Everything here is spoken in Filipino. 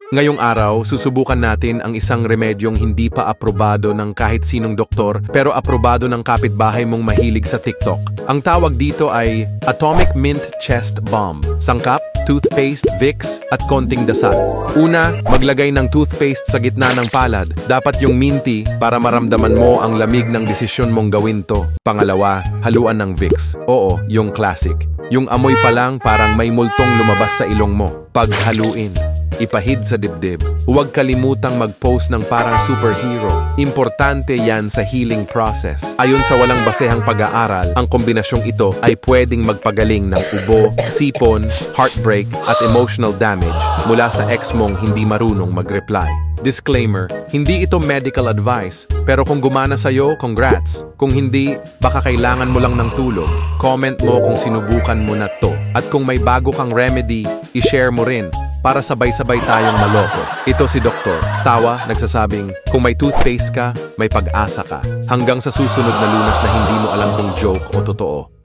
Ngayong araw, susubukan natin ang isang remedyong hindi pa aprobado ng kahit sinong doktor pero aprobado ng kapitbahay mong mahilig sa TikTok. Ang tawag dito ay Atomic Mint Chest Balm. Sangkap, toothpaste, Vicks, at konting dasal. Una, maglagay ng toothpaste sa gitna ng palad. Dapat yung minty para maramdaman mo ang lamig ng desisyon mong gawin to. Pangalawa, haluan ng Vicks. Oo, yung classic. Yung amoy pa lang parang may multong lumabas sa ilong mo. Paghaluin. Ipahid sa dibdib. Huwag kalimutang mag-post ng parang superhero. Importante yan sa healing process. Ayon sa walang basehang pag-aaral, ang kombinasyong ito ay pwedeng magpagaling ng ubo, sipon, heartbreak at emotional damage mula sa ex mong hindi marunong mag-reply. Disclaimer, hindi ito medical advice, pero kung gumana sa'yo, congrats. Kung hindi, baka kailangan mo lang ng tulong. Comment mo kung sinubukan mo na to. At kung may bago kang remedy, i-share mo rin para sabay-sabay tayong maloko. Ito si Doktor. Tawa, nagsasabing, kung may toothpaste ka, may pag-asa ka. Hanggang sa susunod na Lunas na hindi mo alam kung joke o totoo.